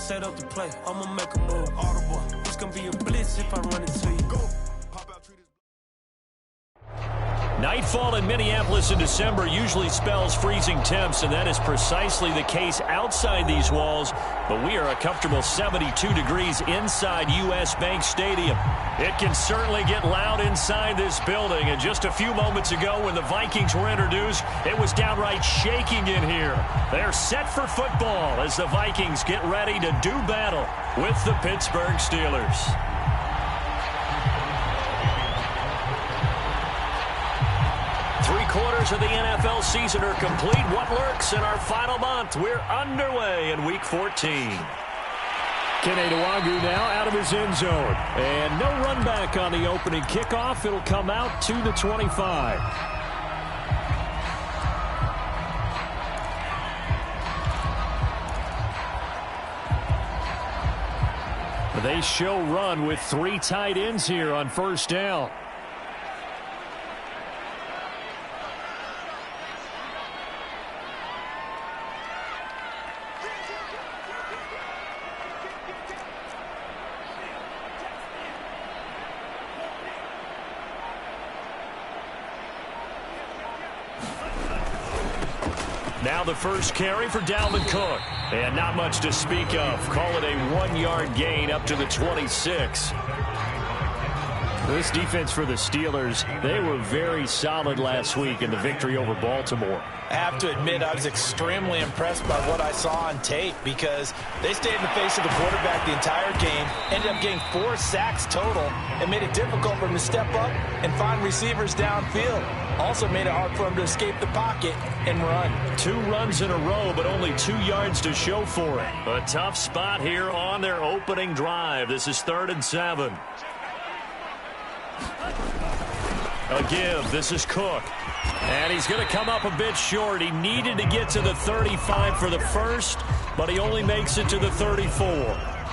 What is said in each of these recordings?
set up the play. I'ma make a move. Audible. It's gonna be a blitz if I run into you. Go. Nightfall in Minneapolis in December usually spells freezing temps, and that is precisely the case outside these walls. But we are a comfortable 72 degrees inside U.S. Bank Stadium. It can certainly get loud inside this building. And just a few moments ago when the Vikings were introduced, it was downright shaking in here. They're set for football as the Vikings get ready to do battle with the Pittsburgh Steelers. Three-quarters of the NFL season are complete. What lurks in our final month? We're underway in Week 14. Kene Nwangwu now out of his end zone. And no run back on the opening kickoff. It'll come out to the 25. They show run with three tight ends here on first down. Now the first carry for Dalvin Cook. And not much to speak of. Call it a 1-yard gain up to the 26. This defense for the Steelers, they were very solid last week in the victory over Baltimore. I have to admit, I was extremely impressed by what I saw on tape because they stayed in the face of the quarterback the entire game, ended up getting 4 sacks total, and made it difficult for him to step up and find receivers downfield. Also made it hard for him to escape the pocket and run. 2 runs in a row, but only 2 yards to show for it. A tough spot here on their opening drive. This is 3rd and 7. A give. This is Cook. And he's going to come up a bit short. He needed to get to the 35 for the first, but he only makes it to the 34.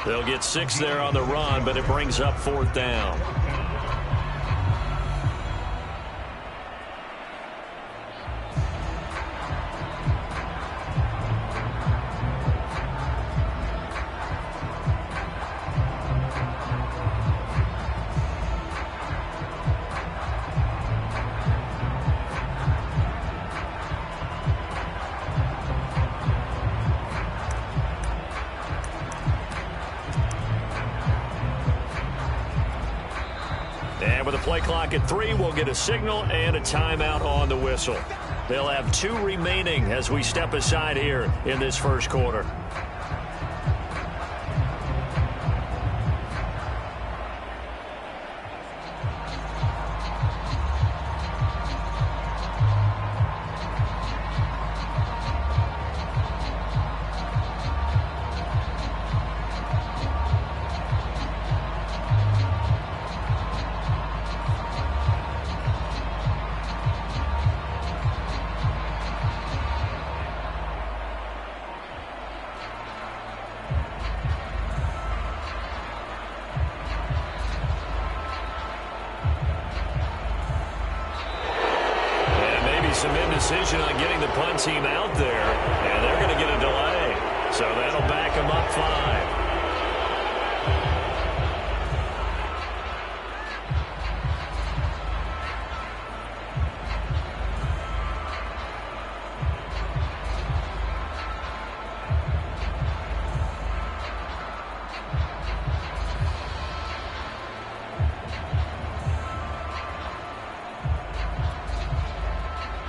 They'll get 6 there on the run, but it brings up 4th down. And with the play clock at 3, we'll get a signal and a timeout on the whistle. They'll have 2 remaining as we step aside here in this first quarter. Some indecision on getting the punt team out there, and they're going to get a delay. So that'll back them up 5.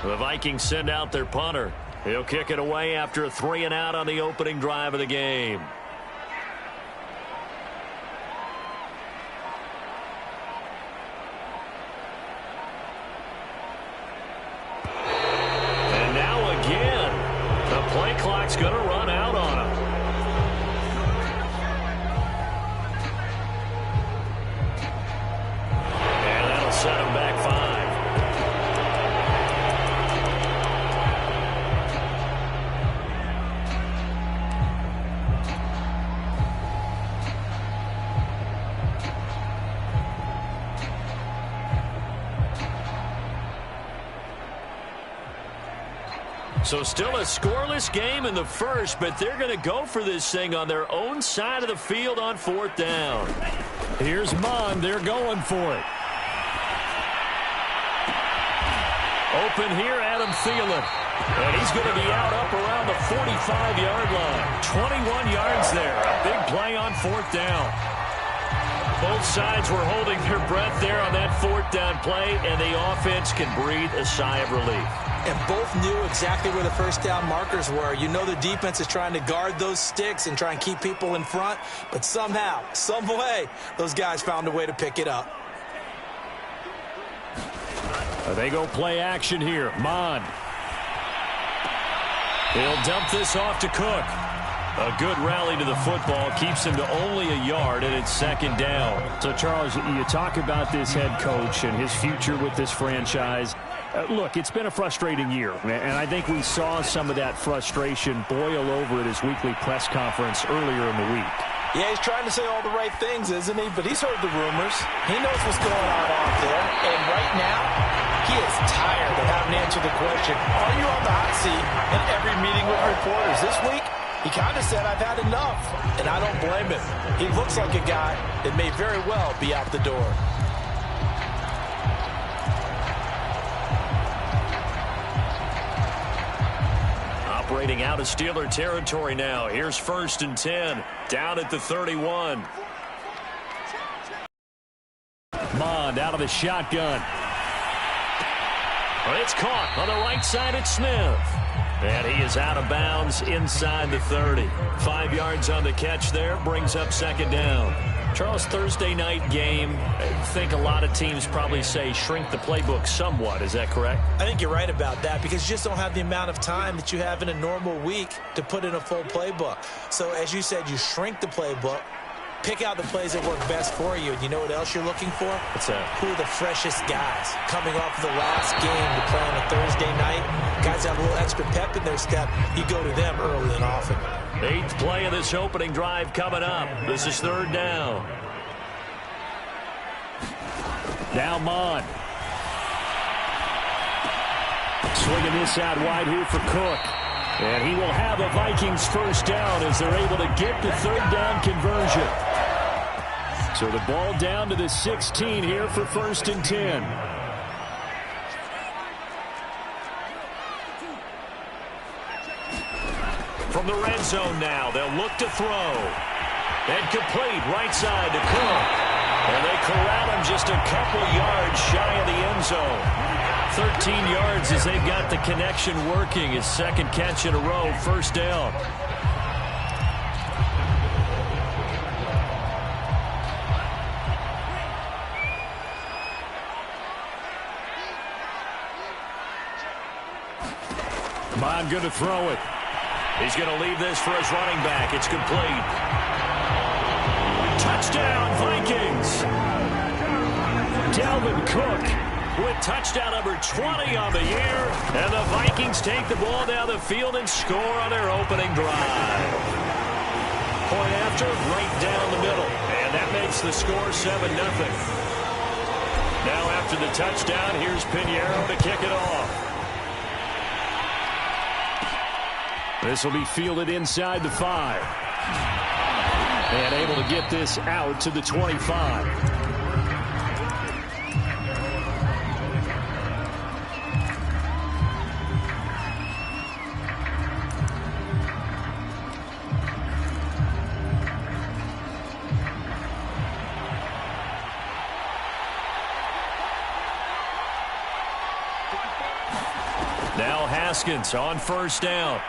The Vikings send out their punter. He'll kick it away after a 3-and-out on the opening drive of the game. And now again, the play clock's going to run out on him. And that'll set him back 5. So still a scoreless game in the first, but they're going to go for this thing on their own side of the field on 4th down. Here's Mond. They're going for it. Open here, Adam Thielen. And he's going to be out up around the 45-yard line. 21 yards there. A big play on 4th down. Both sides were holding their breath there on that 4th down play, and the offense can breathe a sigh of relief. And both knew exactly where the first down markers were. You know the defense is trying to guard those sticks and try and keep people in front, but somehow, some way, those guys found a way to pick it up. They go play action here. Mond. He'll dump this off to Cook. A good rally to the football keeps him to only a yard, and it's 2nd down. So, Charles, you talk about this head coach and his future with this franchise. Look, it's been a frustrating year, and I think we saw some of that frustration boil over at his weekly press conference earlier in the week. Yeah, he's trying to say all the right things, isn't he? But he's heard the rumors. He knows what's going on out there. And right now, he is tired of having to answer the question, are you on the hot seat in every meeting with reporters? This week, he kind of said, I've had enough. And I don't blame him. He looks like a guy that may very well be out the door. Operating out of Steeler territory now. Here's 1st and 10. Down at the 31. Mond out of the shotgun. It's caught on the right side at Smith. And he is out of bounds inside the 30. 5 yards on the catch there. Brings up 2nd down. Charles, Thursday night game, I think a lot of teams probably say shrink the playbook somewhat. Is that correct? I think you're right about that because you just don't have the amount of time that you have in a normal week to put in a full playbook. So, as you said, you shrink the playbook, pick out the plays that work best for you. And you know what else you're looking for? What's that? Who are the freshest guys coming off of the last game to play on a Thursday night? Guys have a little extra pep in their step. You go to them early and often. 8th play of this opening drive coming up. This is 3rd down. Now Mond. Swinging this out wide here for Cook. And he will have a Vikings 1st down as they're able to get the 3rd down conversion. So the ball down to the 16 here for 1st and 10. From the red zone now, they'll look to throw. And complete right side to Cook. And they corral him just a couple yards shy of the end zone. 13 yards as they've got the connection working. His 2nd catch in a row, 1st down. Mond going to throw it. He's going to leave this for his running back. It's complete. Touchdown, Vikings. Dalvin Cook with touchdown number 20 on the year. And the Vikings take the ball down the field and score on their opening drive. Point after, right down the middle. And that makes the score 7-0. Now after the touchdown, here's Pinheiro to kick it off. This will be fielded inside the 5. And able to get this out to the 25. Now Haskins on 1st down.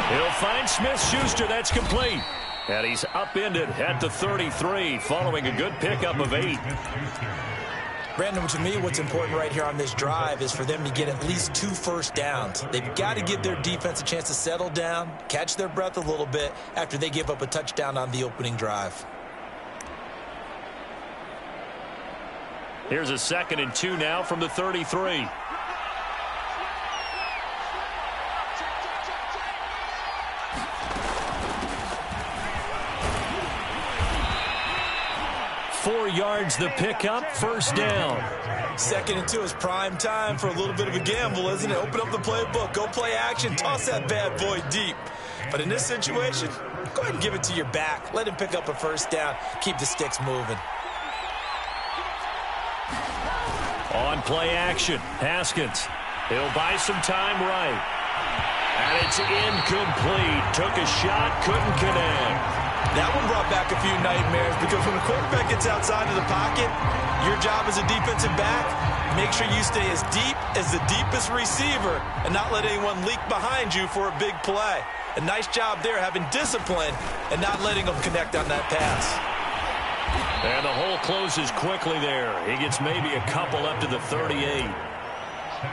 He'll find Smith-Schuster. That's complete. And he's upended at the 33 following a good pickup of 8. Brandon, to me, what's important right here on this drive is for them to get at least 2 first downs. They've got to give their defense a chance to settle down, catch their breath a little bit after they give up a touchdown on the opening drive. Here's a 2nd and 2 now from the 33. 4 yards the pickup, first down. 2nd and 2 is prime time for a little bit of a gamble, isn't it? Open up the playbook, go play action, toss that bad boy deep. But in this situation, go ahead and give it to your back. Let him pick up a first down. Keep the sticks moving. On play action, Haskins. He'll buy some time right. And it's incomplete. Took a shot, couldn't connect. That one brought back a few nightmares because when a quarterback gets outside of the pocket, your job as a defensive back, make sure you stay as deep as the deepest receiver and not let anyone leak behind you for a big play. A nice job there having discipline and not letting them connect on that pass. And the hole closes quickly there. He gets maybe a couple up to the 38.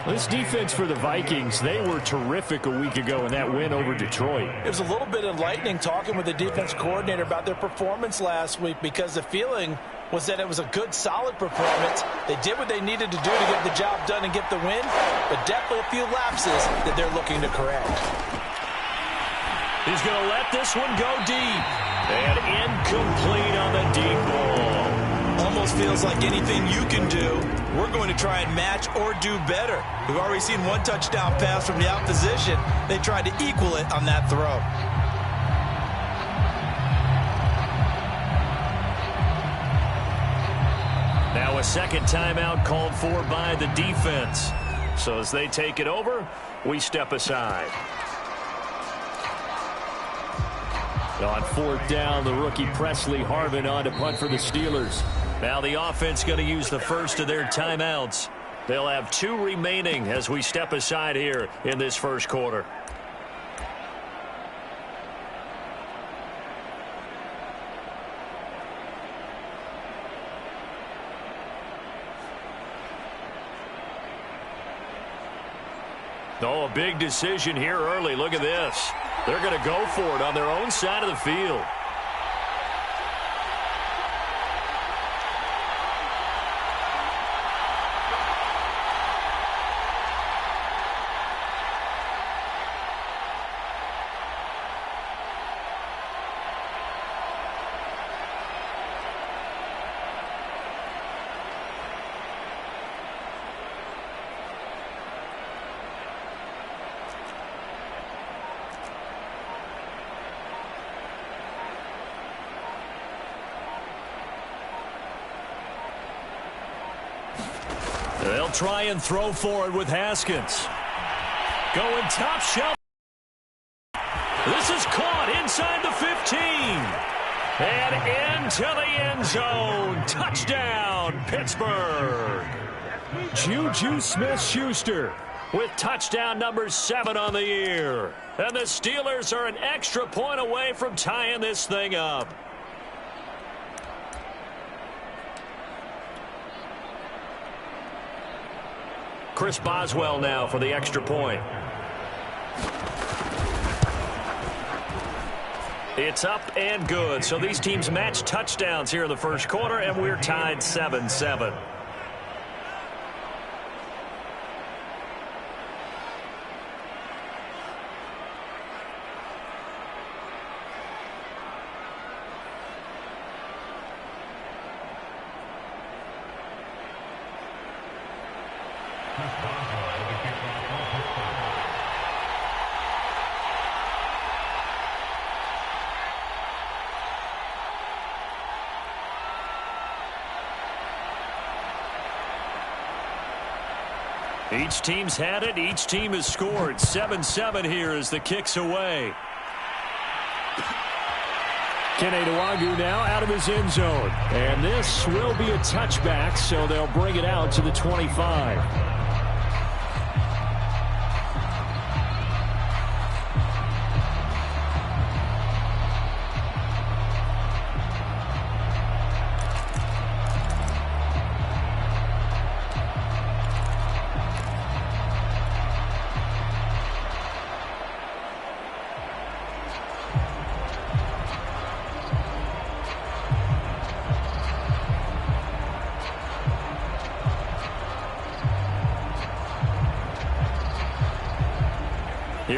This defense for the Vikings, they were terrific a week ago in that win over Detroit. It was a little bit enlightening talking with the defense coordinator about their performance last week because the feeling was that it was a good, solid performance. They did what they needed to do to get the job done and get the win, but definitely a few lapses that they're looking to correct. He's going to let this one go deep. And incomplete on the deep ball. Almost feels like anything you can do, we're going to try and match or do better. We've already seen one touchdown pass from the opposition. They tried to equal it on that throw. Now a second timeout called for by the defense. So as they take it over, we step aside. On 4th down, the rookie Presley Harvin on to punt for the Steelers. Now the offense going to use the first of their timeouts. They'll have 2 remaining as we step aside here in this first quarter. Oh, a big decision here early. Look at this. They're going to go for it on their own side of the field. They'll try and throw forward with Haskins. Going top shelf. This is caught inside the 15. And into the end zone. Touchdown, Pittsburgh. Juju Smith-Schuster with touchdown number 7 on the year. And the Steelers are an extra point away from tying this thing up. Chris Boswell now for the extra point. It's up and good. So these teams match touchdowns here in the first quarter, and we're tied 7-7. Each team's had it. Each team has scored. 7-7 here as the kick's away. Kene Nwangwu now out of his end zone. And this will be a touchback, so they'll bring it out to the 25.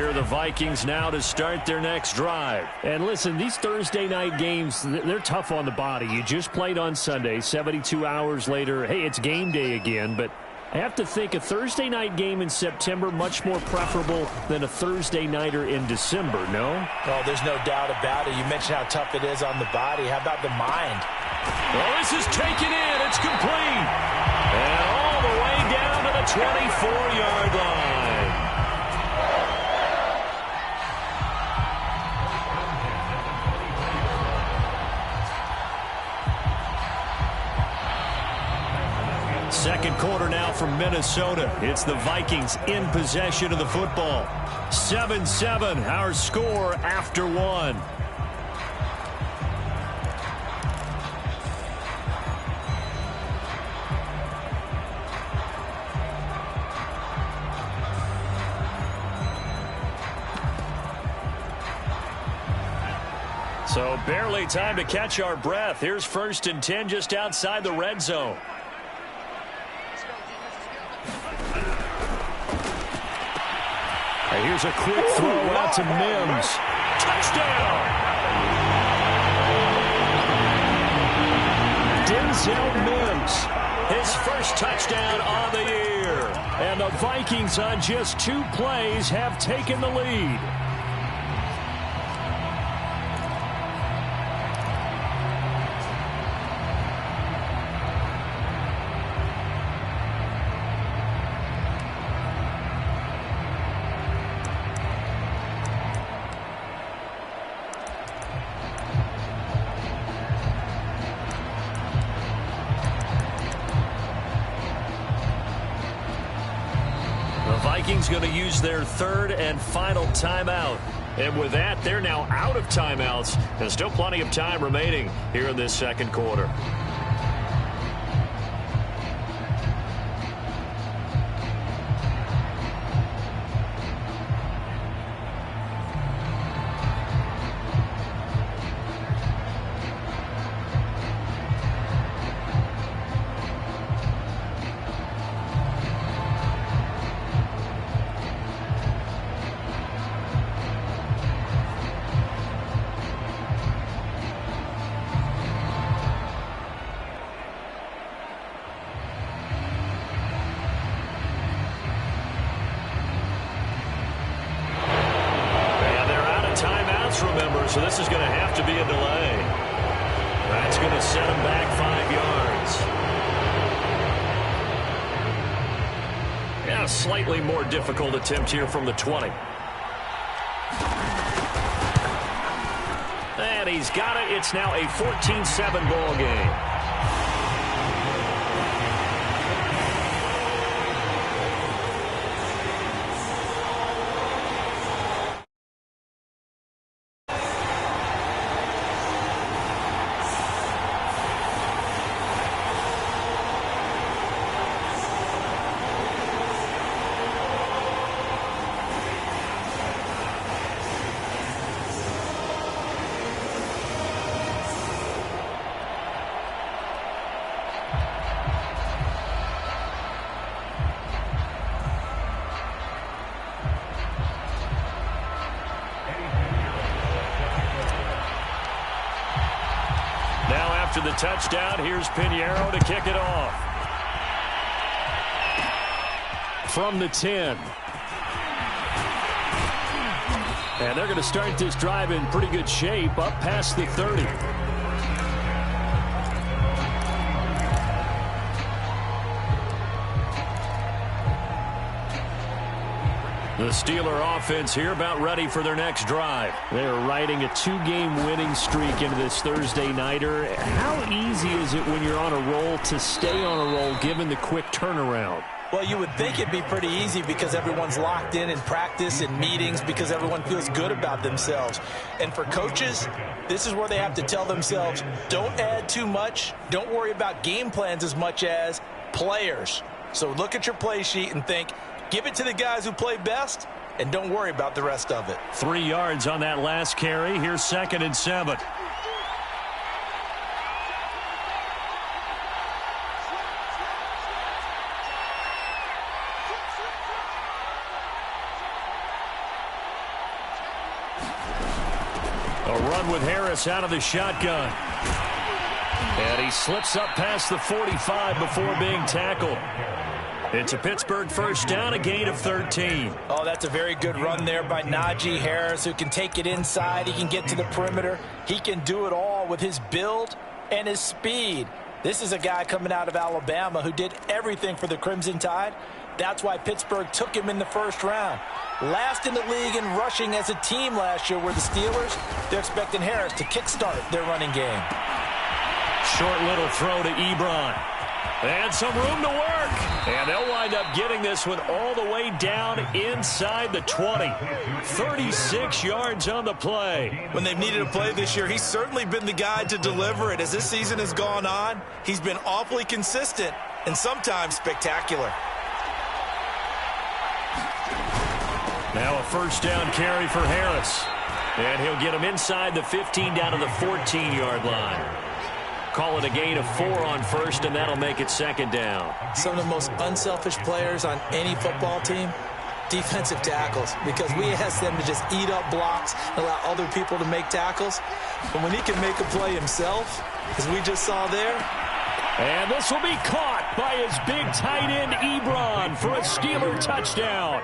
Here are the Vikings now to start their next drive. And listen, these Thursday night games, they're tough on the body. You just played on Sunday, 72 hours later. Hey, it's game day again, but I have to think a Thursday night game in September much more preferable than a Thursday nighter in December, no? Oh, there's no doubt about it. You mentioned how tough it is on the body. How about the mind? Well, this is taken in. It's complete. And all the way down to the 24-yard line. Second quarter now from Minnesota. It's the Vikings in possession of the football. 7-7, our score after one. So barely time to catch our breath. Here's 1st and 10 just outside the red zone. Here's a quick throw out to Mims. Touchdown! Denzel Mims. His first touchdown on the year. And the Vikings on just 2 plays have taken the lead. Vikings going to use their 3rd and final timeout. And with that, they're now out of timeouts. And still plenty of time remaining here in this second quarter. Remember, so this is going to have to be a delay. That's going to set him back 5 yards. Yeah, a slightly more difficult attempt here from the 20. And he's got it. It's now a 14-7 ball game. After the touchdown, here's Pinheiro to kick it off. From the 10. And they're going to start this drive in pretty good shape, up past the 30. The Steeler offense here about ready for their next drive. They're riding a 2-game winning streak into this Thursday nighter. How easy is it when you're on a roll to stay on a roll given the quick turnaround? Well, you would think it'd be pretty easy because everyone's locked in practice and meetings because everyone feels good about themselves. And for coaches, this is where they have to tell themselves, don't add too much. Don't worry about game plans as much as players. So look at your play sheet and think, give it to the guys who play best, and don't worry about the rest of it. 3 yards on that last carry. Here's 2nd and 7. run with Harris out of the shotgun. And he slips up past the 45 before being tackled. It's a Pittsburgh first down, a gain of 13. Oh, that's a very good run there by Najee Harris, who can take it inside. He can get to the perimeter. He can do it all with his build and his speed. This is a guy coming out of Alabama who did everything for the Crimson Tide. That's why Pittsburgh took him in the first round. Last in the league in rushing as a team last year were the Steelers. They're expecting Harris to kickstart their running game. Short little throw to Ebron. And some room to work. And they'll wind up getting this one all the way down inside the 20. 36 yards on the play. When they've needed a play this year, he's certainly been the guy to deliver it. As this season has gone on, he's been awfully consistent and sometimes spectacular. Now a first down carry for Harris. And he'll get him inside the 15 down to the 14-yard line. Call it a gain of 4 on first, and that'll make it second down. Some of the most unselfish players on any football team, defensive tackles, because we ask them to just eat up blocks and allow other people to make tackles. But when he can make a play himself, as we just saw there. And this will be caught by his big tight end, Ebron, for a Steeler touchdown.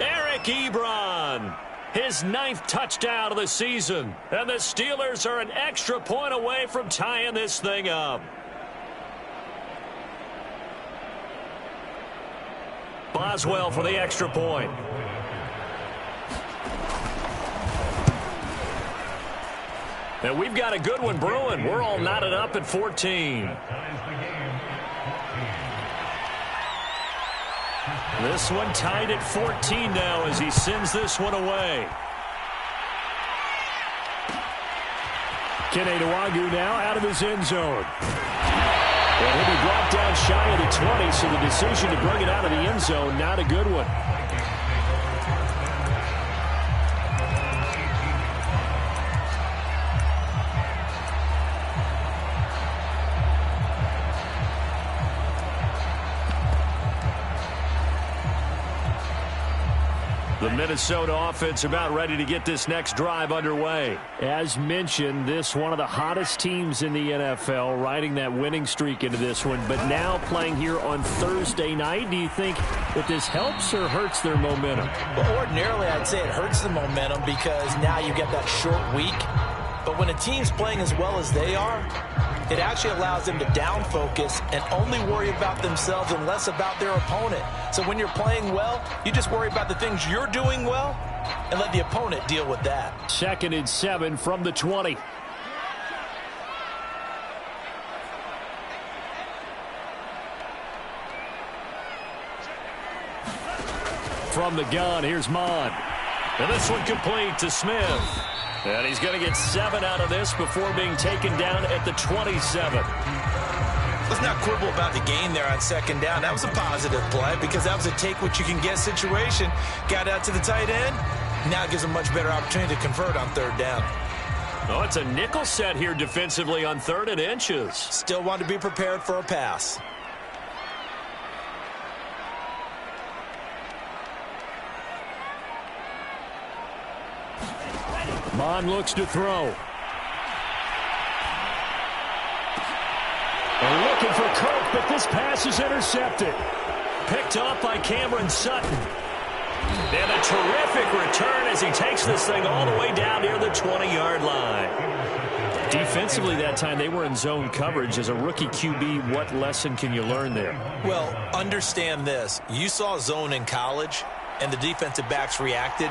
Eric Ebron. His 9th touchdown of the season. And the Steelers are an extra point away from tying this thing up. Boswell for the extra point. And we've got a good one brewing. We're all knotted up at 14. This one tied at 14 now as he sends this one away. Kene Nwangwu now out of his end zone. And he'll be brought down shy of the 20, so the decision to bring it out of the end zone, not a good one. The Minnesota offense about ready to get this next drive underway. As mentioned, this one of the hottest teams in the NFL, riding that winning streak into this one, but now playing here on Thursday night. Do you think that this helps or hurts their momentum? Well, ordinarily, I'd say it hurts the momentum because now you get that short week. But when a team's playing as well as they are, it actually allows them to down focus and only worry about themselves and less about their opponent. So when you're playing well, you just worry about the things you're doing well and let the opponent deal with that. 2nd and 7 from the 20. From the gun, here's Mond. And this one complete to Smith. And he's going to get 7 out of this before being taken down at the 27. Let's not quibble about the gain there on 2nd down. That was a positive play because that was a take-what-you-can-get situation. Got out to the tight end. Now it gives a much better opportunity to convert on 3rd down. Oh, it's a nickel set here defensively on 3rd and inches. Still want to be prepared for a pass. Mond looks to throw. And looking for Cook, but this pass is intercepted. Picked off by Cameron Sutton. And a terrific return as he takes this thing all the way down near the 20-yard line. Defensively that time, they were in zone coverage. As a rookie QB, what lesson can you learn there? Well, understand this. You saw zone in college, and the defensive backs reacted,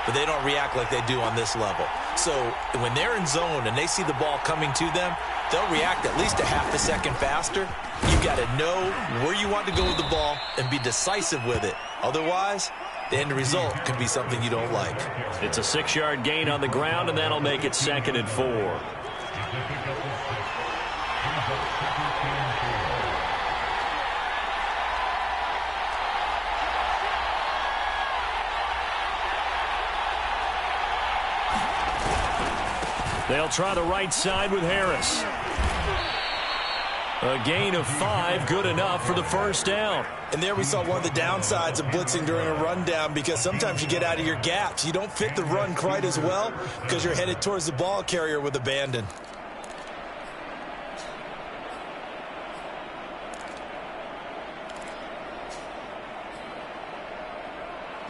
but they don't react like they do on this level. So when they're in zone and they see the ball coming to them, they'll react at least a half a second faster. You've got to know where you want to go with the ball and be decisive with it. Otherwise, the end result could be something you don't like. It's a 6-yard gain on the ground, and that'll make it 2nd and 4. They'll try the right side with Harris. A gain of 5, good enough for the first down. And there we saw one of the downsides of blitzing during a rundown, because sometimes you get out of your gaps. You don't fit the run quite as well because you're headed towards the ball carrier with abandon.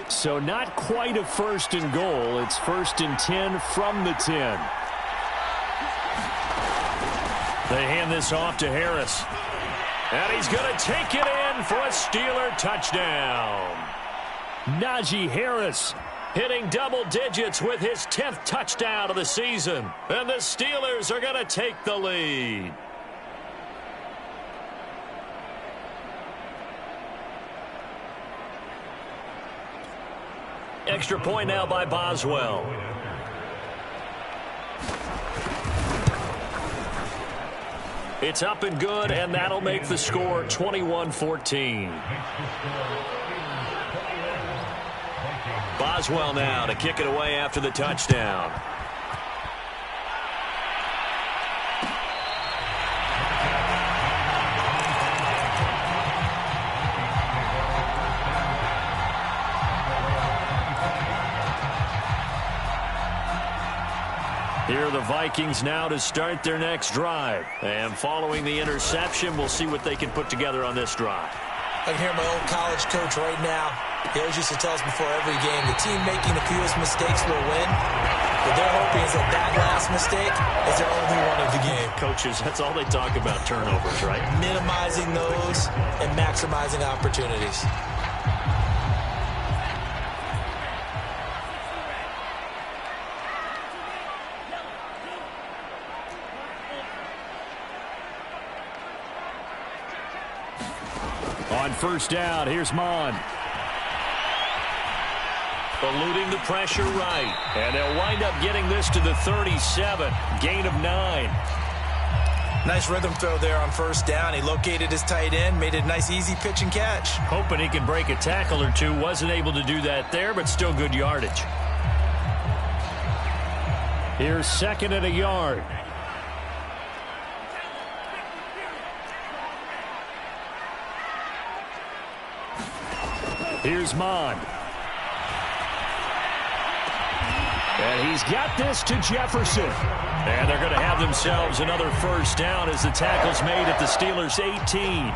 So not quite a first and goal. It's first and 10 from the 10. They hand this off to Harris. And he's going to take it in for a Steeler touchdown. Najee Harris hitting double digits with his 10th touchdown of the season. And the Steelers are going to take the lead. Extra point now by Boswell. It's up and good, and that'll make the score 21-14. Boswell now to kick it away after the touchdown. Here are the Vikings now to start their next drive. And following the interception, we'll see what they can put together on this drive. I can hear my old college coach right now. He always used to tell us before every game, the team making the fewest mistakes will win. What they're hoping is that last mistake is their only one of the game. Coaches, that's all they talk about, turnovers, right? Minimizing those and maximizing opportunities. On first down, here's Mon. Eluding the pressure right. And they'll wind up getting this to the 37. Gain of 9. Nice rhythm throw there on first down. He located his tight end, made it a nice easy pitch and catch. Hoping he can break a tackle or two. Wasn't able to do that there, but still good yardage. Here's second and a yard. Here's Mon. And he's got this to Jefferson. And they're going to have themselves another first down as the tackle's made at the Steelers' 18.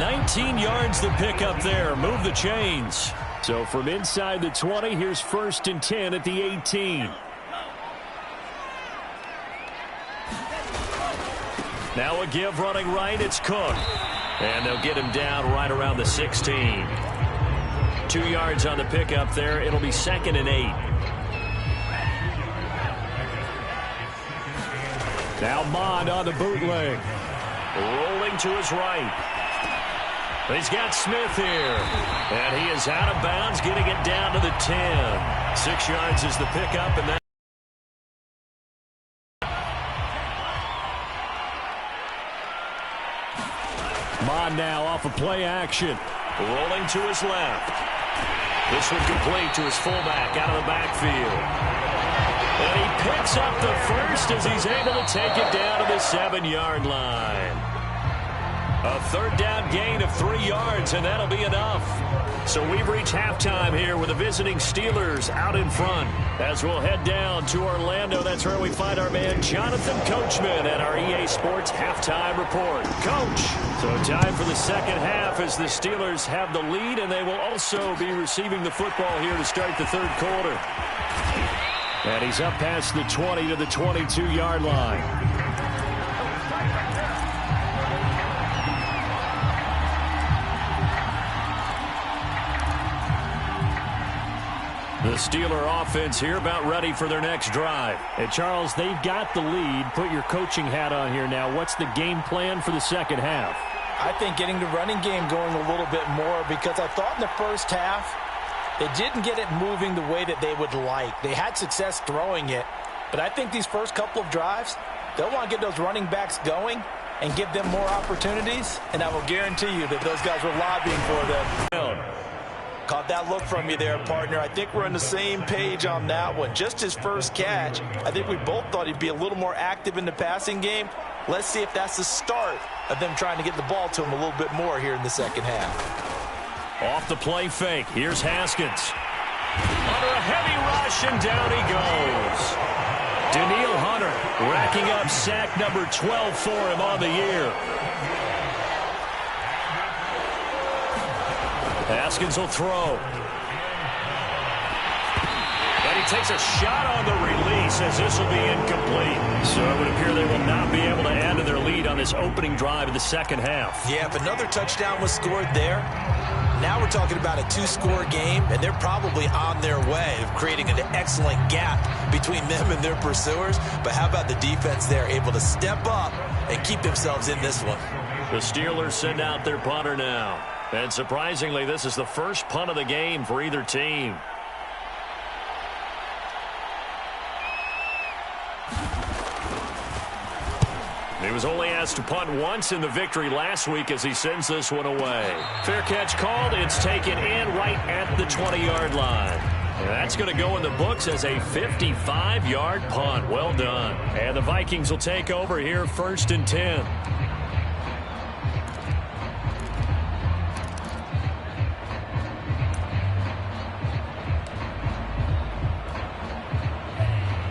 19 yards the pickup there. Move the chains. So from inside the 20, here's first and 10 at the 18. Now a give running right. It's Cook. And they'll get him down right around the 16. 2 yards on the pickup there. It'll be second and 8. Now Mond on the bootleg. Rolling to his right. He's got Smith here. And he is out of bounds, getting it down to the 10. 6 yards is the pickup, and that Mond now off of play action. rolling to his left. This one complete to his fullback out of the backfield. And he picks up the first as he's able to take it down to the 7-yard line. A third down gain of 3 yards, and that'll be enough. So we've reached halftime here with the visiting Steelers out in front. As we'll head down to Orlando, that's where we find our man Jonathan Coachman at our EA Sports Halftime Report. Coach! So time for the second half as the Steelers have the lead, and they will also be receiving the football here to start the third quarter. And he's up past the 20 to the 22-yard line. The Steeler offense here about ready for their next drive. And Charles, they've got the lead. Put your coaching hat on here now. What's the game plan for the second half? I think getting the running game going a little bit more, because I thought in the first half they didn't get it moving the way that they would like. They had success throwing it, but I think these first couple of drives, they'll want to get those running backs going and give them more opportunities, and I will guarantee you that those guys were lobbying for them. Caught that look from you there, partner. I think we're on the same page on that one. Just his first catch, I think we both thought he'd be a little more active in the passing game. Let's see if that's the start of them trying to get the ball to him a little bit more here in the second half. Off the play fake. Here's Haskins. Under a heavy rush, and down he goes. Daniil Hunter racking up sack number 12 for him on the year. Haskins will throw. And he takes a shot on the release as this will be incomplete. So it would appear they will not be able to add to their lead on this opening drive of the second half. Yeah, if another touchdown was scored there, now we're talking about a 2-score game, and they're probably on their way of creating an excellent gap between them and their pursuers. But how about the defense there, able to step up and keep themselves in this one? The Steelers send out their punter now. And surprisingly, this is the first punt of the game for either team. He was only asked to punt once in the victory last week as he sends this one away. Fair catch called. It's taken in right at the 20-yard line. And that's going to go in the books as a 55-yard punt. Well done. And the Vikings will take over here, 1st and 10.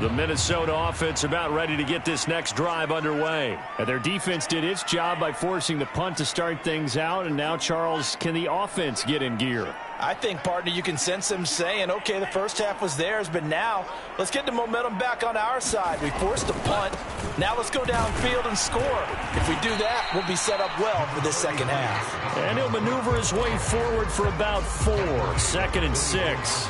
The Minnesota offense about ready to get this next drive underway. And their defense did its job by forcing the punt to start things out. And now, Charles, can the offense get in gear? I think, partner, you can sense them saying, okay, the first half was theirs, but now let's get the momentum back on our side. We forced a punt. Now let's go downfield and score. If we do that, we'll be set up well for this second half. And he'll maneuver his way forward for about 4. 2nd and 6.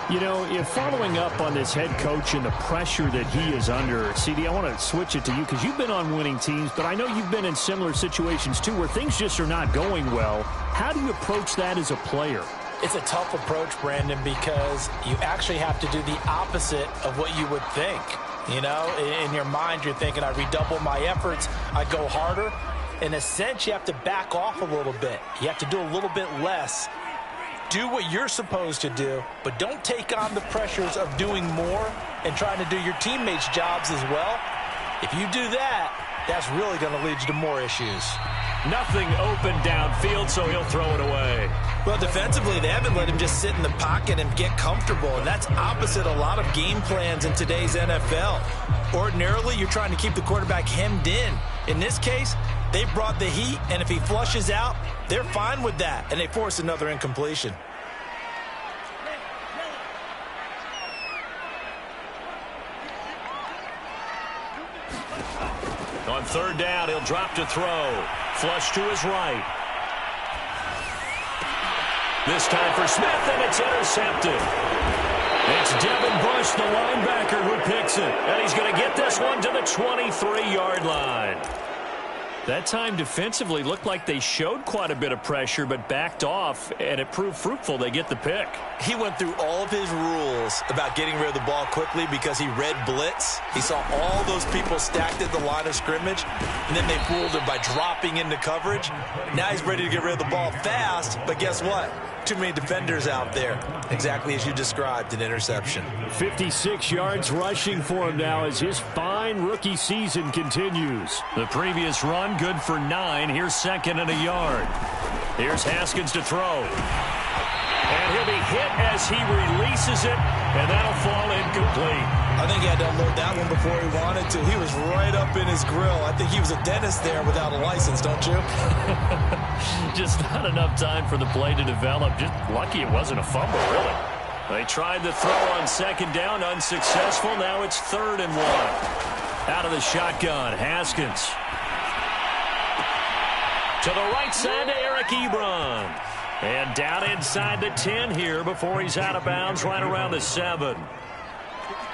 You know, if following up on this head coach and the pressure that he is under, CD, I want to switch it to you because you've been on winning teams, but I know you've been in similar situations too where things just are not going well. How do you approach that as a player? It's a tough approach, Brandon, because you actually have to do the opposite of what you would think. You know, in your mind, you're thinking, I redouble my efforts, I go harder. In a sense, you have to back off a little bit. You have to do a little bit less. Do what you're supposed to do, but don't take on the pressures of doing more and trying to do your teammates' jobs as well. If you do that, that's really going to lead you to more issues. Nothing open downfield, so he'll throw it away. Well, defensively, they haven't let him just sit in the pocket and get comfortable, and that's opposite a lot of game plans in today's NFL. Ordinarily, you're trying to keep the quarterback hemmed in. In this case, they brought the heat, and if he flushes out, they're fine with that, and they force another incompletion. On 3rd down, he'll drop to throw. Flush to his right. This time for Smith, and it's intercepted. It's Devin Bush, the linebacker, who picks it. And he's going to get this one to the 23-yard line. That time defensively looked like they showed quite a bit of pressure but backed off, and it proved fruitful. They get the pick. He went through all of his rules about getting rid of the ball quickly because he read blitz. He saw all those people stacked at the line of scrimmage, and then they fooled him by dropping into coverage. Now he's ready to get rid of the ball fast, but guess what? Too many defenders out there. Exactly as you described, an interception. 56 yards rushing for him now as his fine rookie season continues. The previous run, good for 9. Here's 2nd and a yard. Here's Haskins to throw. And he'll be hit as he releases it, and that'll fall incomplete. I think he had to unload that one before he wanted to. He was right up in his grill. I think he was a dentist there without a license, don't you? Just not enough time for the play to develop. Just lucky it wasn't a fumble, really. They tried the throw on 2nd down, unsuccessful. Now it's 3rd and 1. Out of the shotgun, Haskins. To the right side to Eric Ebron. And down inside the 10 here before he's out of bounds right around the 7.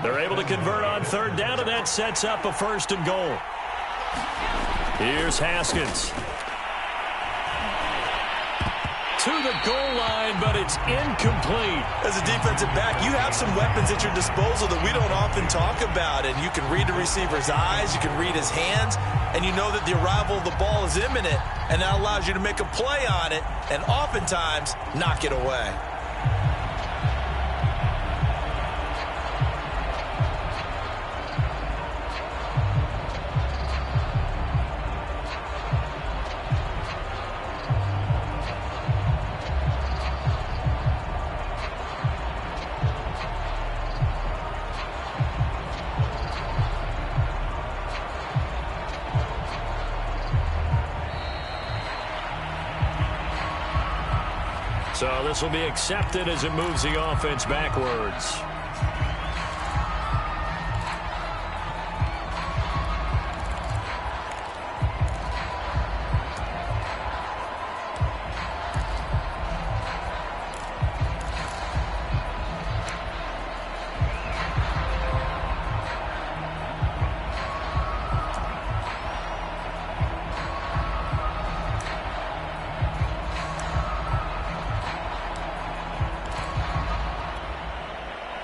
They're able to convert on 3rd down, and that sets up a 1st and goal. Here's Haskins. To the goal line, but it's incomplete. As a defensive back, you have some weapons at your disposal that we don't often talk about. And you can read the receiver's eyes, you can read his hands, and you know that the arrival of the ball is imminent. And that allows you to make a play on it and oftentimes knock it away. So this will be accepted as it moves the offense backwards.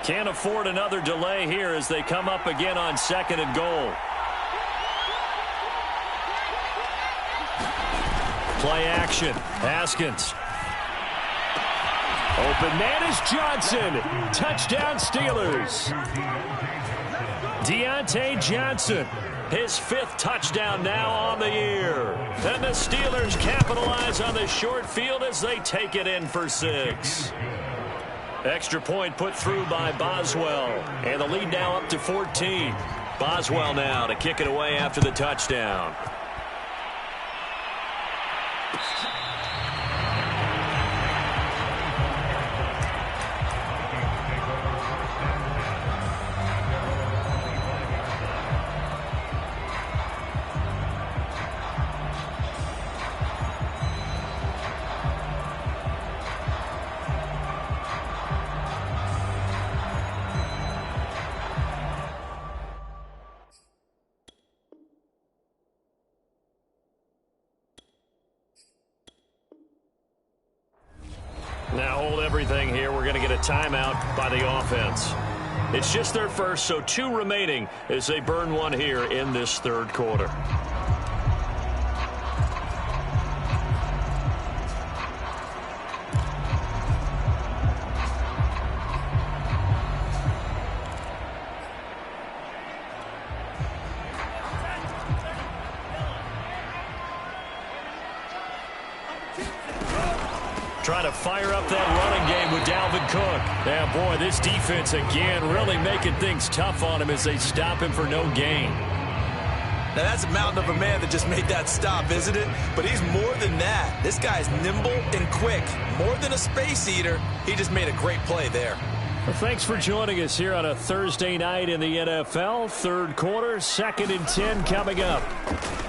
Can't afford another delay here as they come up again on 2nd and goal. Play action. Haskins. Open man is Johnson. Touchdown Steelers. Deontay Johnson. His 5th touchdown now on the year. And the Steelers capitalize on the short field as they take it in for 6. Extra point put through by Boswell. And the lead now up to 14. Boswell now to kick it away after the touchdown. Now hold everything here. We're going to get a timeout by the offense. It's just their first, so 2 remaining as they burn one here in this 3rd quarter. Trying to fire up that running game with Dalvin Cook. Yeah, boy, this defense again really making things tough on him as they stop him for no gain. Now, that's a mountain of a man that just made that stop, isn't it? But he's more than that. This guy's nimble and quick. More than a space eater. He just made a great play there. Well, thanks for joining us here on a Thursday night in the NFL. 3rd quarter, 2nd and 10 coming up.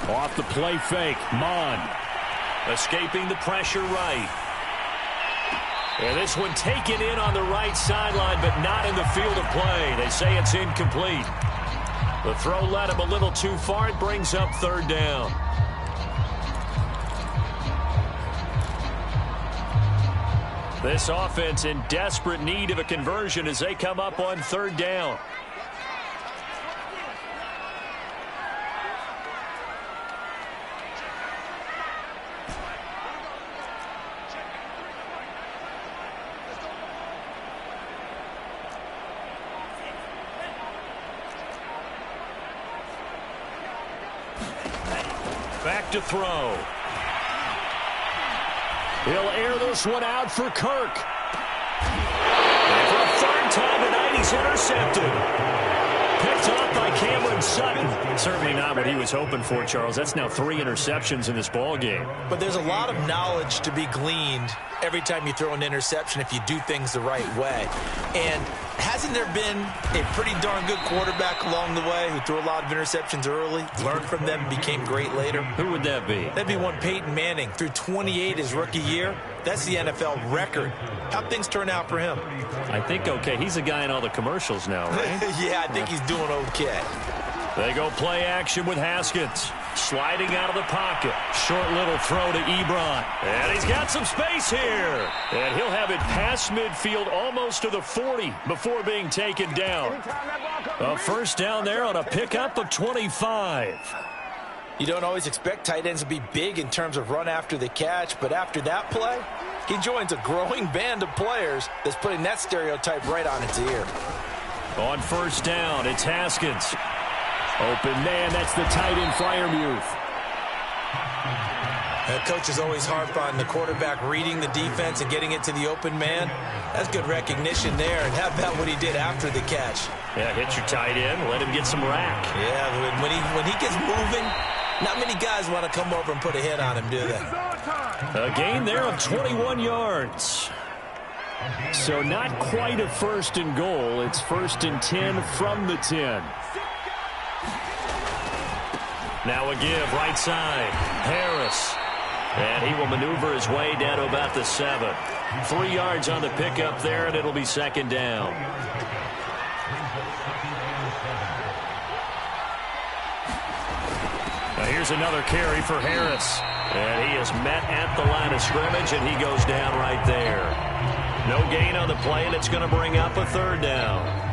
Off the play fake, Mon. Escaping the pressure right. And this one taken in on the right sideline, but not in the field of play. They say it's incomplete. The throw led him a little too far. It brings up 3rd down. This offense in desperate need of a conversion as they come up on 3rd down. Back to throw. He'll air this one out for Kirk. And for a 3rd time tonight, he's intercepted. Picked off by Cameron Sutton. Certainly not what he was hoping for, Charles. That's now 3 interceptions in this ball game. But there's a lot of knowledge to be gleaned every time you throw an interception if you do things the right way. And hasn't there been a pretty darn good quarterback along the way who threw a lot of interceptions early, learned from them, became great later? Who would that be? That'd be one Peyton Manning. Threw 28 his rookie year. That's the NFL record. How'd things turn out for him? I think okay. He's a guy in all the commercials now, right? Yeah, I think he's doing okay. They go play action with Haskins. Sliding out of the pocket. Short little throw to Ebron. And he's got some space here. And he'll have it past midfield almost to the 40 before being taken down. A 1st down there on a pickup of 25. You don't always expect tight ends to be big in terms of run after the catch, but after that play, he joins a growing band of players that's putting that stereotype right on its ear. On 1st down, it's Haskins. Open man, that's the tight end Freiermuth. Coaches always harp on the quarterback reading the defense and getting it to the open man. That's good recognition there. And how about what he did after the catch? Yeah, hit your tight end, let him get some rack. Yeah, when he gets moving, not many guys want to come over and put a hit on him, do they? A gain there of 21 yards. So not quite a 1st and goal. It's 1st and 10 from the 10. Now a give, right side. Harris. And he will maneuver his way down to about the 7. 3 yards on the pickup there, and it'll be 2nd down. Now here's another carry for Harris. And he is met at the line of scrimmage, and he goes down right there. No gain on the play, and it's going to bring up a 3rd down.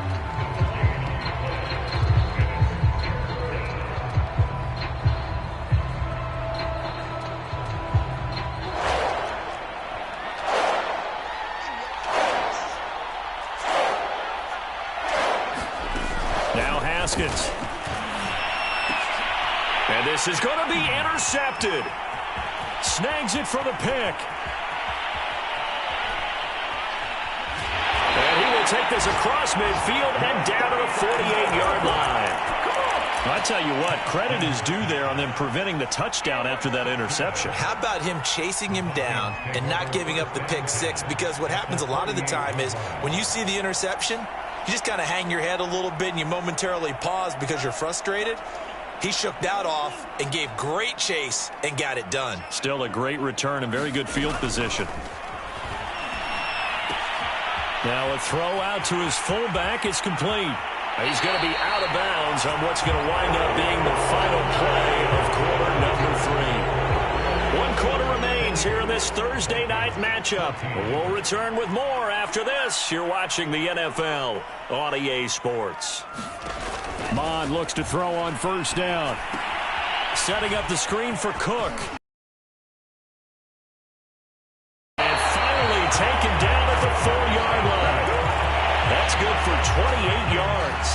And this is going to be intercepted. Snags it for the pick. And he will take this across midfield and down to the 48-yard line. I tell you what, credit is due there on them preventing the touchdown after that interception. How about him chasing him down and not giving up the pick 6? Because what happens a lot of the time is when you see the interception, you just kind of hang your head a little bit and you momentarily pause because you're frustrated. He shook that off and gave great chase and got it done. Still a great return and very good field position. Now a throw out to his fullback is complete. He's going to be out of bounds on what's going to wind up being the final play of quarter number 3. 1 quarter remains here in this Thursday night matchup. We'll return with more after this. You're watching the NFL on EA Sports. Mond looks to throw on 1st down. Setting up the screen for Cook. And finally taken down at the 4-yard line. That's good for 28 yards.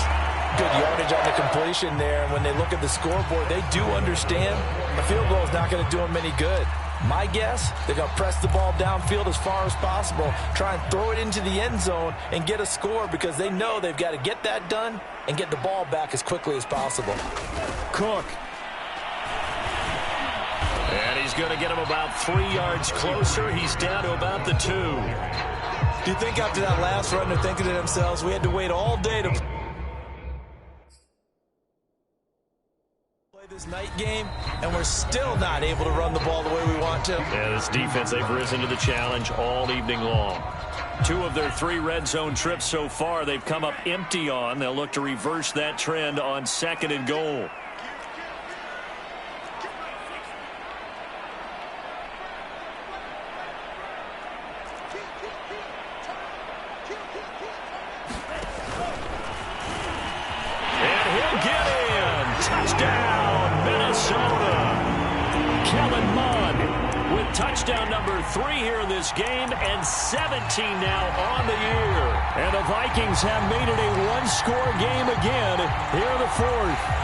Good yardage on the completion there. And when they look at the scoreboard, they do understand a field goal is not going to do them any good. My guess, they're going to press the ball downfield as far as possible, try and throw it into the end zone and get a score because they know they've got to get that done and get the ball back as quickly as possible. Cook. And he's going to get him about 3 yards closer. He's down to about the 2. Do you think after that last run they're thinking to themselves, we had to wait all day to play this night game, and we're still not able to run the ball the way we want to? Yeah, this defense, they've risen to the challenge all evening long. 2 of their 3 red zone trips so far, they've come up empty on. They'll look to reverse that trend on 2nd and goal. And he'll get in. Touchdown, Minnesota. Kellen Mond with touchdown number 3 here in this game, and 17 now on the year. And the Vikings have made it a 1-score game again here in the 4th.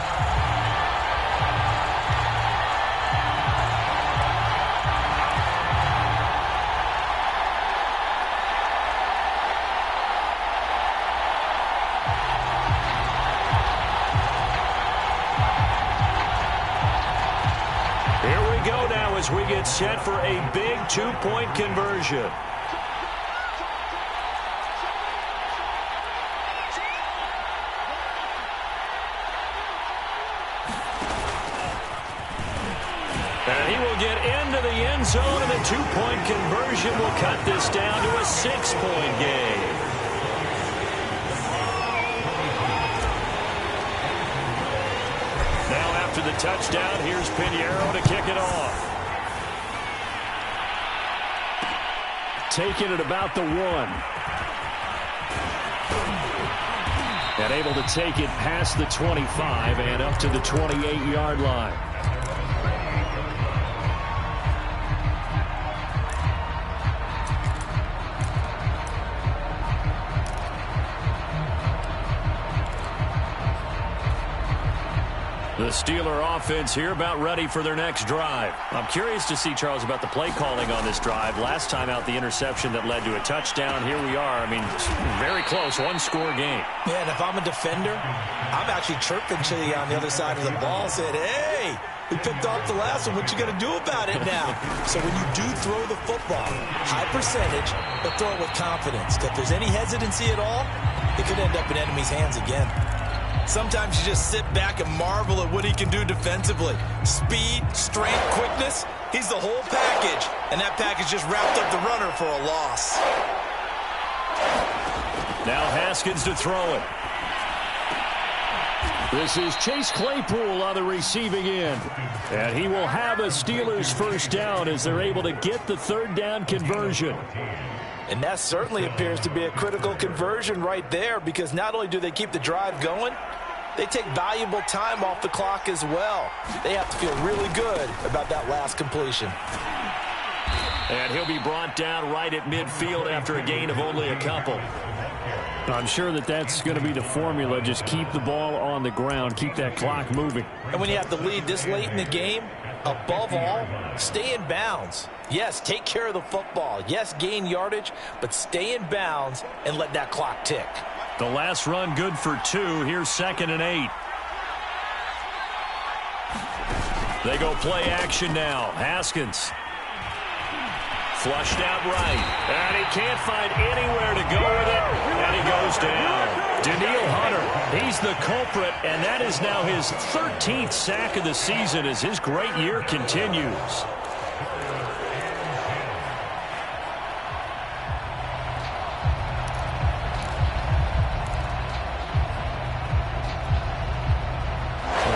As we get set for a big 2-point conversion. And he will get into the end zone, and the 2-point conversion will cut this down to a 6-point game. Now after the touchdown, here's Pinheiro to kick it off. Taken at about the 1. And able to take it past the 25 and up to the 28-yard line. The Steeler offense here about ready for their next drive. I'm curious to see, Charles, about the play calling on this drive. Last time out, the interception that led to a touchdown. Here we are. I mean, very close, one-score game. Yeah, and if I'm a defender, I'm actually chirping to you on the other side of the ball, saying, hey, we picked off the last one. What you going to do about it now? So when you do throw the football, high percentage, but throw it with confidence. If there's any hesitancy at all, it could end up in enemy's hands again. Sometimes you just sit back and marvel at what he can do defensively. Speed, strength, quickness, he's the whole package. And that package just wrapped up the runner for a loss. Now Haskins to throw it. This is Chase Claypool on the receiving end. And he will have a Steelers first down as they're able to get the third down conversion. And that certainly appears to be a critical conversion right there, because not only do they keep the drive going, they take valuable time off the clock as well. They have to feel really good about that last completion. And he'll be brought down right at midfield after a gain of only a couple. I'm sure that that's going to be the formula. Just keep the ball on the ground. Keep that clock moving. And when you have the lead this late in the game, above all, stay in bounds. Yes, take care of the football. Yes, gain yardage, but stay in bounds and let that clock tick. The last run good for 2. Here's 2nd and 8. They go play action now. Haskins. Flushed out right. And he can't find anywhere to go with it. And he goes down. Daniil Hunter, he's the culprit, and that is now his 13th sack of the season as his great year continues.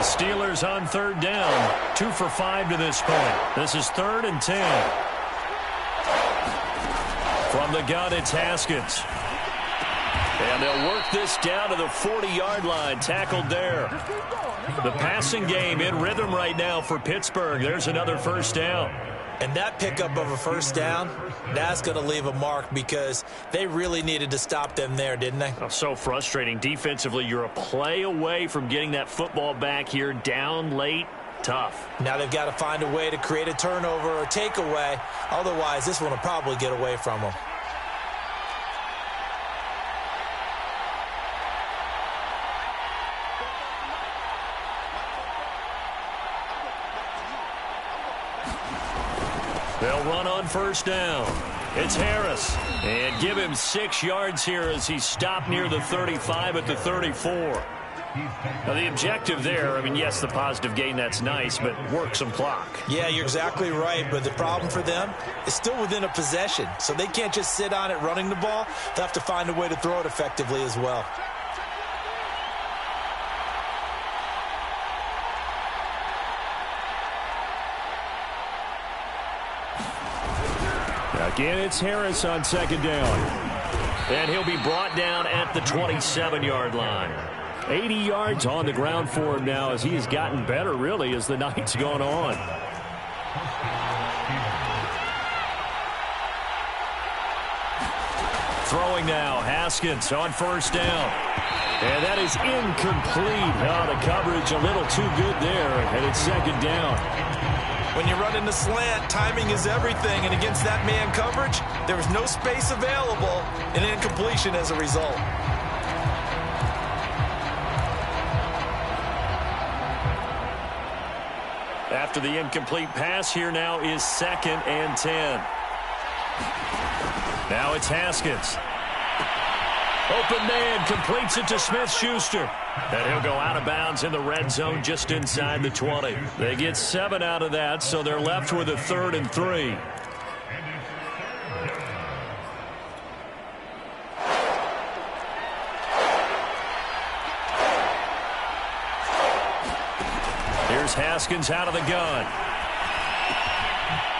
Steelers on third down. 2 for 5 to this point. This is 3rd and 10. From the gun, it's Haskins. And they'll work this down to the 40-yard line. Tackled there. The passing game in rhythm right now for Pittsburgh. There's another first down. And that pickup of a first down, that's going to leave a mark, because they really needed to stop them there, didn't they? Oh, so frustrating. Defensively, you're a play away from getting that football back here. Down late, tough. Now they've got to find a way to create a turnover or takeaway. Otherwise, this one will probably get away from them. They'll run on first down. It's Harris. And give him 6 yards here as he's stopped near the 35 at the 34. Now, the objective there, I mean, yes, the positive gain, that's nice, but work some clock. Yeah, you're exactly right, but the problem for them is still within a possession, so they can't just sit on it running the ball. They have to find a way to throw it effectively as well. Again, it's Harris on second down. And he'll be brought down at the 27-yard line. 80 yards on the ground for him now as he has gotten better, really, as the night's gone on. Throwing now, Haskins on first down. And that is incomplete. Oh, the coverage a little too good there, and it's second down. When you run in the slant, timing is everything, and against that man coverage, there was no space available, and incompletion as a result. After the incomplete pass, here now is 2nd and 10. Now it's Haskins. Open man, completes it to Smith-Schuster. And he'll go out of bounds in the red zone just inside the 20. They get 7 out of that, so they're left with a 3rd and 3. Here's Haskins out of the gun.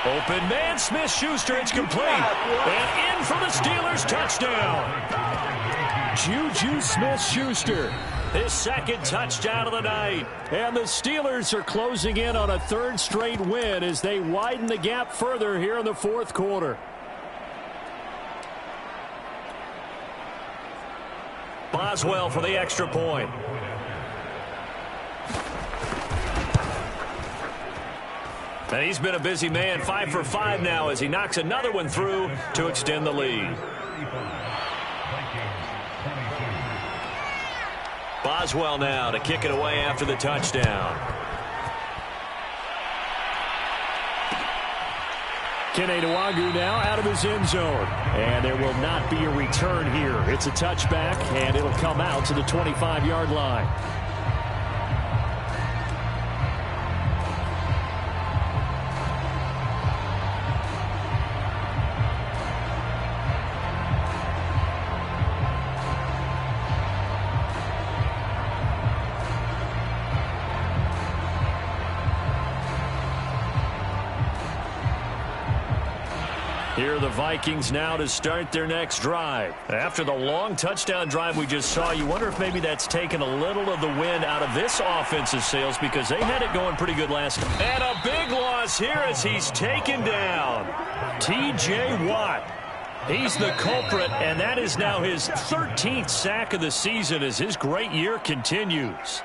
Open man, Smith-Schuster, it's complete. And in for the Steelers, touchdown. Juju Smith-Schuster, His 2nd touchdown of the night. and the Steelers are closing in on a 3rd straight win as they widen the gap further here in the 4th quarter. Boswell for the extra point. And he's been a busy man, 5 for 5 now as he knocks another one through to extend the lead. Boswell now to kick it away after the touchdown. Kene Nwagu now out of his end zone. And there will not be a return here. It's a touchback, and it'll come out to the 25-yard line. Here are the Vikings now to start their next drive. After the long touchdown drive we just saw, you wonder if maybe that's taken a little of the wind out of this offensive sails because they had it going pretty good last time. And a big loss here as he's taken down. T.J. Watt. He's the culprit, and that is now his 13th sack of the season as his great year continues.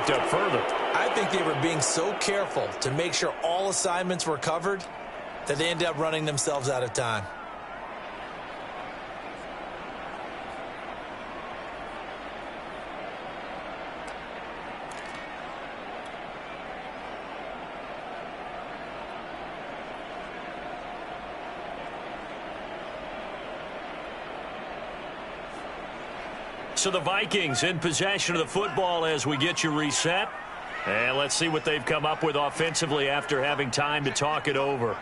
Up further. I think they were being so careful to make sure all assignments were covered that they ended up running themselves out of time. So the Vikings in possession of the football as we get you reset. And let's see what they've come up with offensively after having time to talk it over.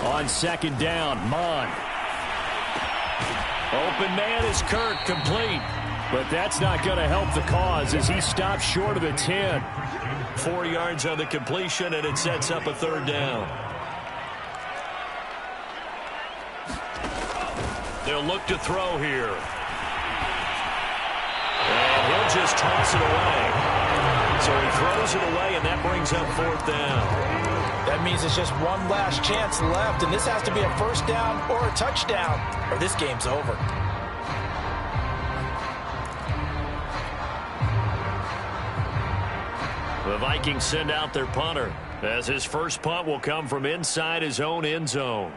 On second down, Mon. Open man is Kirk, complete. But that's not going to help the cause as he stops short of the 10. 4 yards on the completion, and it sets up a third down. They'll look to throw here. And he'll just toss it away. So he throws it away, and that brings up fourth down. That means it's just one last chance left, and this has to be a first down or a touchdown, or this game's over. The Vikings send out their punter, as his first punt will come from inside his own end zone.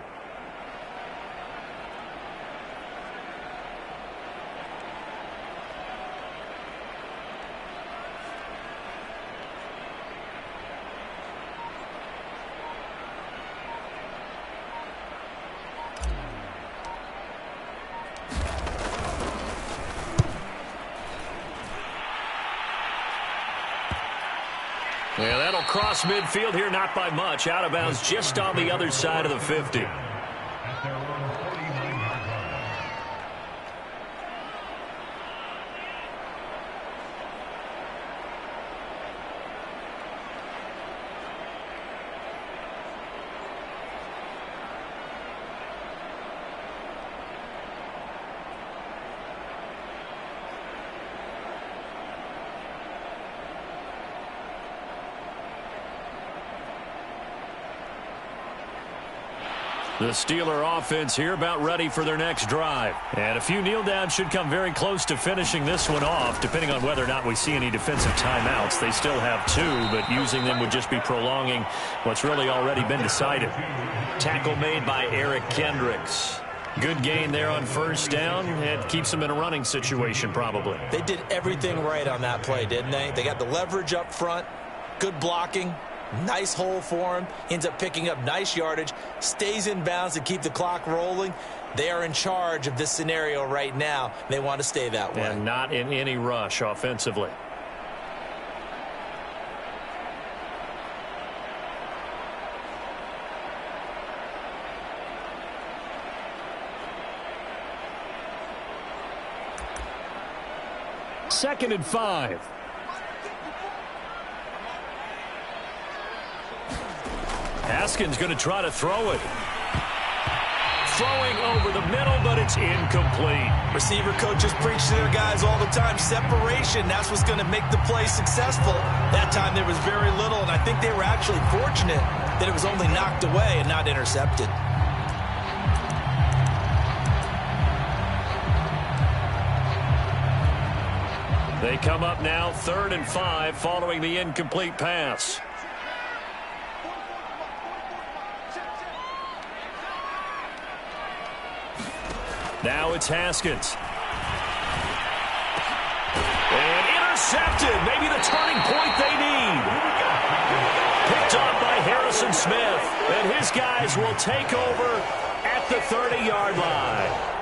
Yeah, that'll cross midfield here, not by much. Out of bounds just on the other side of the 50. The Steeler offense here about ready for their next drive. And a few kneel downs should come very close to finishing this one off, depending on whether or not we see any defensive timeouts. They still have 2, but using them would just be prolonging what's really already been decided. Tackle made by Eric Kendricks. Good gain there on first down. It keeps them in a running situation probably. They did everything right on that play, didn't they? They got the leverage up front, good blocking. Nice hole for him. Ends up picking up nice yardage. Stays in bounds to keep the clock rolling. They are in charge of this scenario right now. They want to stay that way. And not in any rush offensively. 2nd and 5. Haskins going to try to throw it. Throwing over the middle, but it's incomplete. Receiver coaches preach to their guys all the time. Separation, that's what's going to make the play successful. That time there was very little, and I think they were actually fortunate that it was only knocked away and not intercepted. They come up now 3rd and 5 following the incomplete pass. Now it's Haskins. And intercepted. Maybe the turning point they need. Picked off by Harrison Smith. And his guys will take over at the 30-yard line.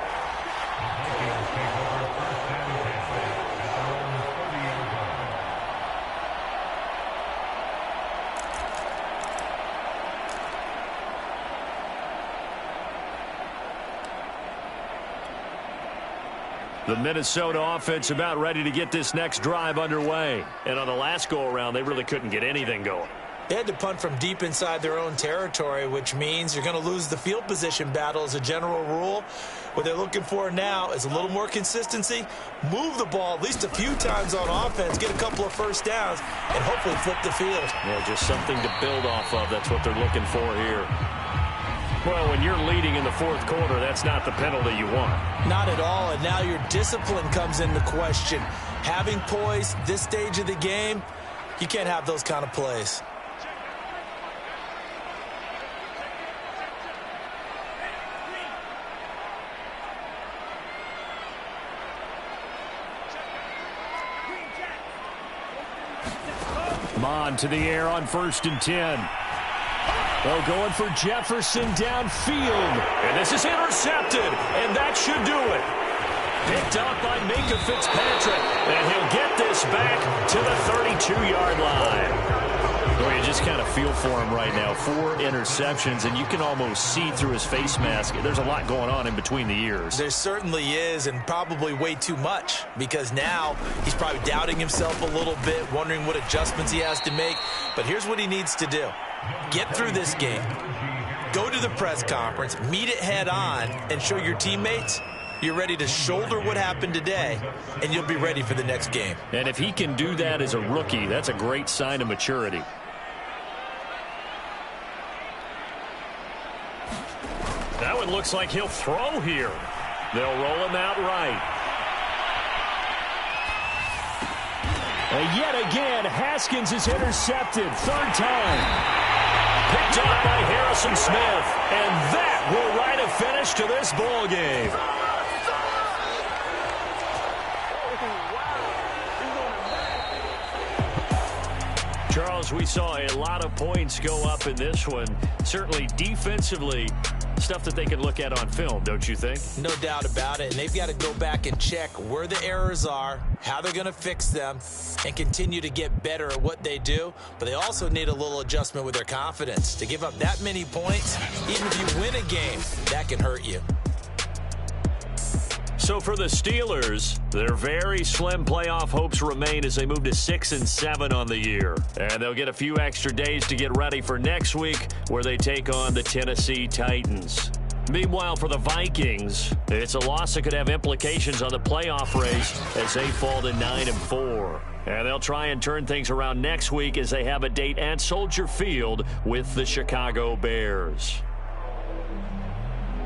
The Minnesota offense about ready to get this next drive underway. And on the last go-around, they really couldn't get anything going. They had to punt from deep inside their own territory, which means you're going to lose the field position battle as a general rule. What they're looking for now is a little more consistency, move the ball at least a few times on offense, get a couple of first downs, and hopefully flip the field. Yeah, just something to build off of. That's what they're looking for here. Well, when you're leading in the 4th quarter, that's not the penalty you want. Not at all, and now your discipline comes into question. Having poise this stage of the game, you can't have those kind of plays. Mon to the air on 1st and 10. Well, going for Jefferson downfield. And this is intercepted, and that should do it. Picked up by Minka Fitzpatrick, and he'll get this back to the 32-yard line. Well, you just kind of feel for him right now. 4 interceptions, and you can almost see through his face mask. There's a lot going on in between the ears. There certainly is, and probably way too much, because now he's probably doubting himself a little bit, wondering what adjustments he has to make. But here's what he needs to do. Get through this game. Go to the press conference, meet it head on, and show your teammates you're ready to shoulder what happened today, and you'll be ready for the next game. And if he can do that as a rookie, that's a great sign of maturity. That one looks like he'll throw here. They'll roll him out right. And yet again, Haskins is intercepted. 3rd time. Picked up by Harrison Smith. And that will write a finish to this ball game. Charles, we saw a lot of points go up in this one. Certainly defensively, stuff that they can look at on film, don't you think? No doubt about it. And they've got to go back and check where the errors are, how they're going to fix them, and continue to get better at what they do. But they also need a little adjustment with their confidence. To give up that many points, even if you win a game, that can hurt you. So for the Steelers, their very slim playoff hopes remain as they move to 6-7 on the year. And they'll get a few extra days to get ready for next week, where they take on the Tennessee Titans. Meanwhile, for the Vikings, it's a loss that could have implications on the playoff race as they fall to 9-4. And they'll try and turn things around next week as they have a date at Soldier Field with the Chicago Bears.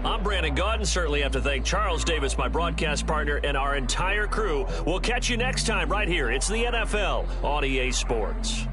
I'm Brandon Gaudin. Certainly have to thank Charles Davis, my broadcast partner, and our entire crew. We'll catch you next time right here. It's the NFL on EA Sports.